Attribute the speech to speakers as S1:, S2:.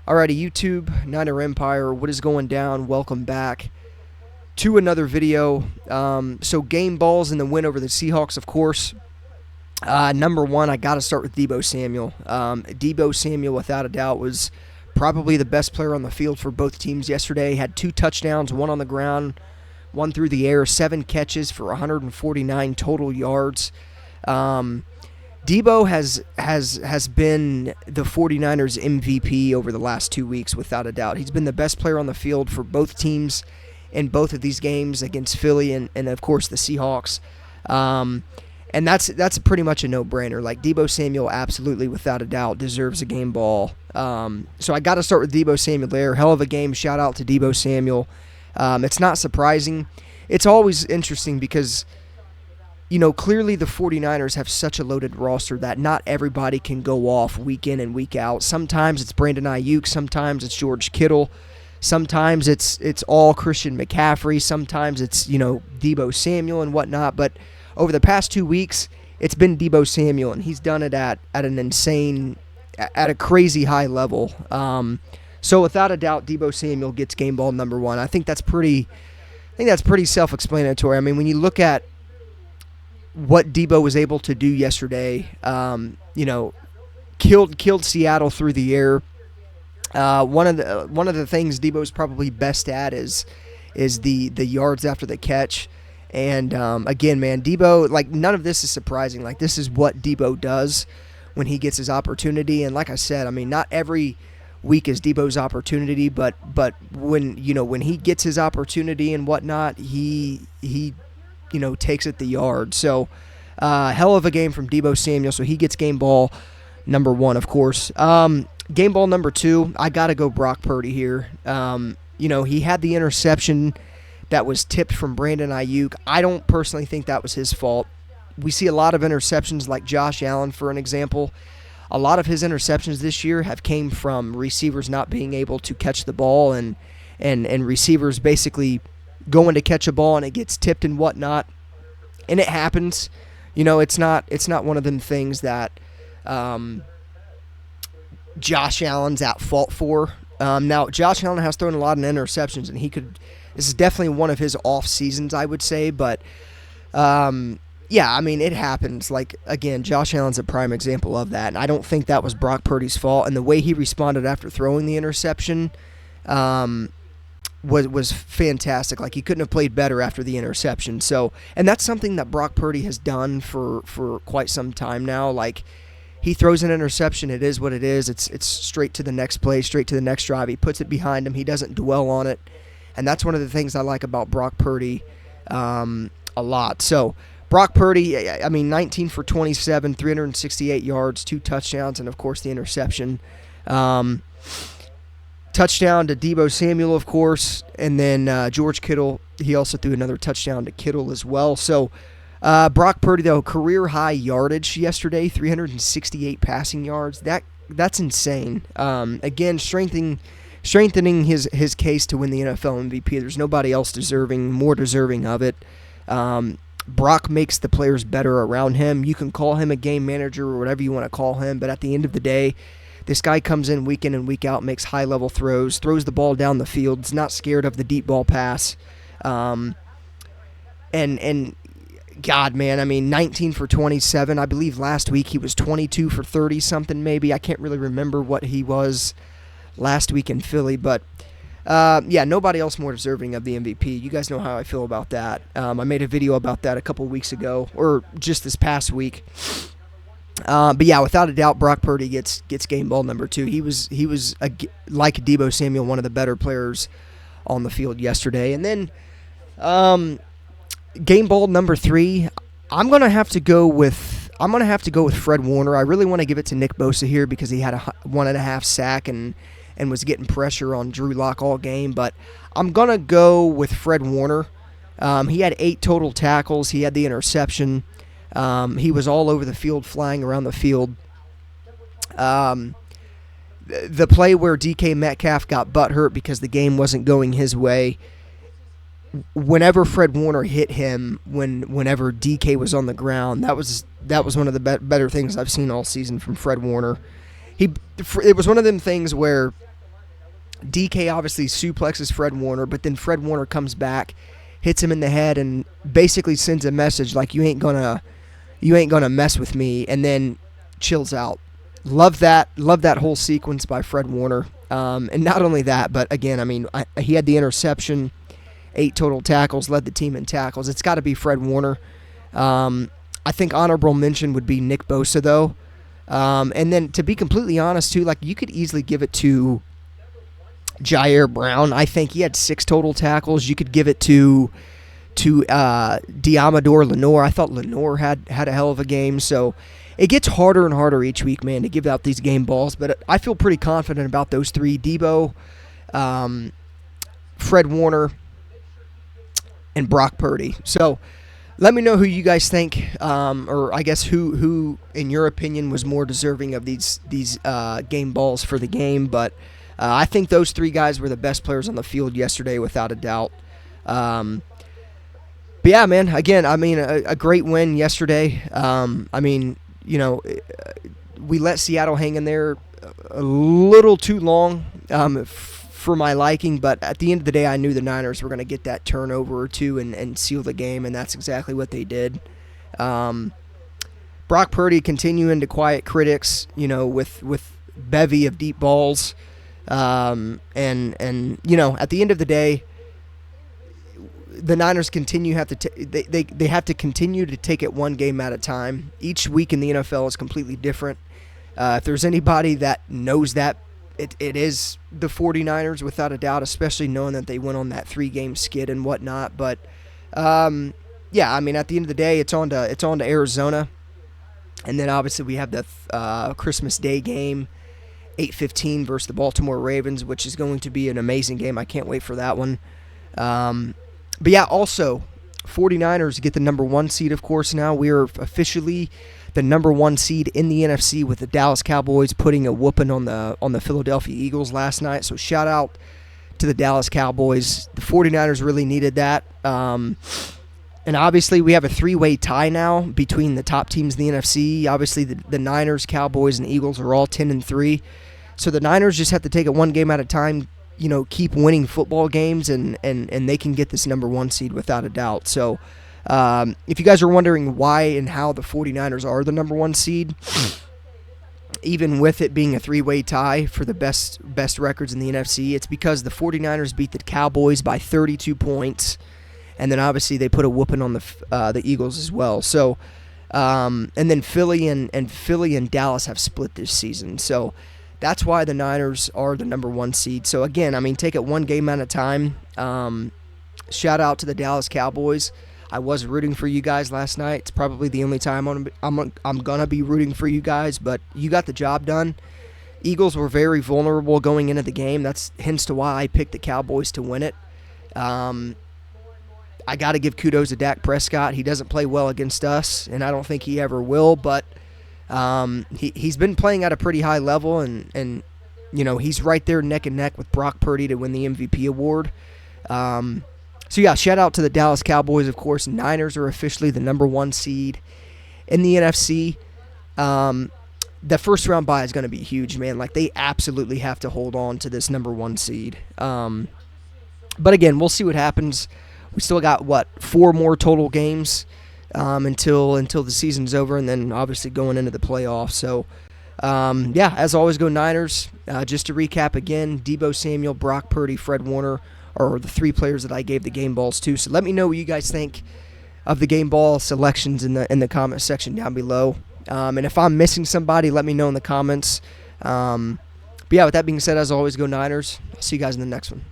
S1: Alrighty, YouTube, Niner Empire, what is going down? Welcome back to another video. So game balls in the win over the Seahawks, of course. Number one, I got to start with Deebo Samuel. Deebo Samuel, without a doubt, was probably the best player on the field for both teams yesterday. Had 2 touchdowns, 1 on the ground, 1 through the air, 7 catches for 149 total yards. Deebo has been the 49ers MVP over the last 2 weeks, without a doubt. He's been the best player on the field for both teams in both of these games against Philly and of course, the Seahawks. And that's pretty much a no-brainer. Like, Deebo Samuel absolutely, without a doubt, deserves a game ball. So I got to start with Deebo Samuel there. Hell of a game. Shout out to Deebo Samuel. It's not surprising. It's always interesting because, you know, clearly the 49ers have such a loaded roster that not everybody can go off week in and week out. Sometimes it's Brandon Ayuk. Sometimes it's George Kittle. Sometimes it's all Christian McCaffrey. Sometimes it's, you know, Deebo Samuel and whatnot. But over the past 2 weeks, it's been Deebo Samuel, and he's done it at an insane, at a crazy high level. So without a doubt, Deebo Samuel gets game ball number one. I think that's pretty self-explanatory. I mean, when you look at what Deebo was able to do yesterday, you know, killed Seattle through the air. One of the things Deebo's probably best at is the yards after the catch. And again, man, Deebo, like, none of this is surprising. Like, this is what Deebo does when he gets his opportunity. And like I said, I mean, not every week is Deebo's opportunity, but when he gets his opportunity and whatnot, he takes it the yard. So hell of a game from Deebo Samuel. So he gets game ball number one, of course. Game ball number two, I got to go Brock Purdy here. He had the interception that was tipped from Brandon Ayuk. I don't personally think that was his fault. We see a lot of interceptions, like Josh Allen, for an example. A lot of his interceptions this year have came from receivers not being able to catch the ball and receivers basically going to catch a ball and it gets tipped and whatnot. And it happens. You know, it's not one of them things that Josh Allen's at fault for. Now, Josh Allen has thrown a lot of interceptions, and this is definitely one of his off seasons, I would say. But yeah, I mean, it happens. Like, again, Josh Allen's a prime example of that, and I don't think that was Brock Purdy's fault. And the way he responded after throwing the interception was fantastic. Like, he couldn't have played better after the interception. So, and that's something that Brock Purdy has done for quite some time now. Like, he throws an interception. It is what it is. It's straight to the next play, straight to the next drive. He puts it behind him. He doesn't dwell on it. And that's one of the things I like about Brock Purdy a lot. So, Brock Purdy, I mean, 19 for 27, 368 yards, 2 touchdowns, and, of course, the interception. Touchdown to Deebo Samuel, of course, and then George Kittle. He also threw another touchdown to Kittle as well. So, Brock Purdy, though, career-high yardage yesterday, 368 passing yards. That's insane. Again, strengthening his case to win the NFL MVP. There's nobody else more deserving of it. Brock makes the players better around him. You can call him a game manager or whatever you want to call him, but at the end of the day, this guy comes in and week out, makes high-level throws the ball down the field, is not scared of the deep ball pass. And God, man, I mean, 19 for 27. I believe last week he was 22 for 30-something maybe. I can't really remember what he was last week in Philly, but yeah, nobody else more deserving of the MVP. You guys know how I feel about that. I made a video about that a couple weeks ago, or just this past week. But yeah, without a doubt, Brock Purdy gets game ball number two. He was like Deebo Samuel, one of the better players on the field yesterday. And then game ball number three, I'm gonna have to go with Fred Warner. I really want to give it to Nick Bosa here because he had a 1.5 sack and was getting pressure on Drew Lock all game. But I'm going to go with Fred Warner. He had 8 total tackles. He had the interception. He was all over the field, flying around the field. The play where DK Metcalf got butthurt because the game wasn't going his way, whenever Fred Warner hit him, whenever DK was on the ground, that was one of the better things I've seen all season from Fred Warner. It was one of them things where DK obviously suplexes Fred Warner, but then Fred Warner comes back, hits him in the head, and basically sends a message like, you ain't gonna mess with me, and then chills out. Love that whole sequence by Fred Warner. And not only that, but again, I mean, he had the interception, 8 total tackles, led the team in tackles. It's got to be Fred Warner. I think honorable mention would be Nick Bosa, though. And then, to be completely honest, too, like, you could easily give it to Jair Brown. I think he had 6 total tackles. You could give it to Diamador Lenore. I thought Lenore had a hell of a game. So it gets harder and harder each week, man, to give out these game balls. But I feel pretty confident about those 3: Debo, Fred Warner, and Brock Purdy. So let me know who you guys think, or I guess who in your opinion was more deserving of these game balls for the game. But I think those 3 guys were the best players on the field yesterday, without a doubt. But yeah, man, again, I mean, a great win yesterday. I mean, you know, we let Seattle hang in there a little too long for my liking, but at the end of the day, I knew the Niners were going to get that turnover or two and seal the game, and that's exactly what they did. Brock Purdy continuing to quiet critics, you know, with bevy of deep balls. And you know, at the end of the day, the Niners they have to continue to take it one game at a time. Each week in the NFL is completely different. If there's anybody that knows that, it is the 49ers, without a doubt, especially knowing that they went on that 3-game skid and whatnot. But yeah, I mean, at the end of the day, it's on to Arizona, and then obviously we have the Christmas Day game, 8:15 versus the Baltimore Ravens, which is going to be an amazing game. I can't wait for that one. But yeah, also, 49ers get the number 1 seed, of course, now. We are officially the number 1 seed in the NFC, with the Dallas Cowboys putting a whooping on the Philadelphia Eagles last night. So shout out to the Dallas Cowboys. The 49ers really needed that. And obviously we have a 3-way tie now between the top teams in the NFC. Obviously the Niners, Cowboys, and Eagles are all 10-3. So the Niners just have to take it one game at a time, you know, keep winning football games, and they can get this number 1 seed without a doubt. So if you guys are wondering why and how the 49ers are the number 1 seed, even with it being a 3-way tie for the best records in the NFC, it's because the 49ers beat the Cowboys by 32 points, and then obviously they put a whooping on the Eagles as well. So and then Philly and Dallas have split this season. So that's why the Niners are the number 1 seed. So again, I mean, take it one game at a time. Shout out to the Dallas Cowboys. I was rooting for you guys last night. It's probably the only time I'm gonna be rooting for you guys, but you got the job done. Eagles were very vulnerable going into the game. That's hence to why I picked the Cowboys to win it. I got to give kudos to Dak Prescott. He doesn't play well against us, and I don't think he ever will, but he's been playing at a pretty high level, and you know, he's right there neck and neck with Brock Purdy to win the MVP award. So yeah, shout out to the Dallas Cowboys, of course. Niners are officially the number 1 seed in the NFC. The first round bye is going to be huge, man. Like, they absolutely have to hold on to this number 1 seed. But again, we'll see what happens. We still got 4 more total games until the season's over, and then obviously going into the playoffs. So yeah, as always, go Niners. Just to recap again, Debo Samuel, Brock Purdy, Fred Warner are the 3 players that I gave the game balls to. So let me know what you guys think of the game ball selections in the comment section down below. And if I'm missing somebody, let me know in the comments. But yeah, with that being said, as always, go Niners. I'll see you guys in the next one.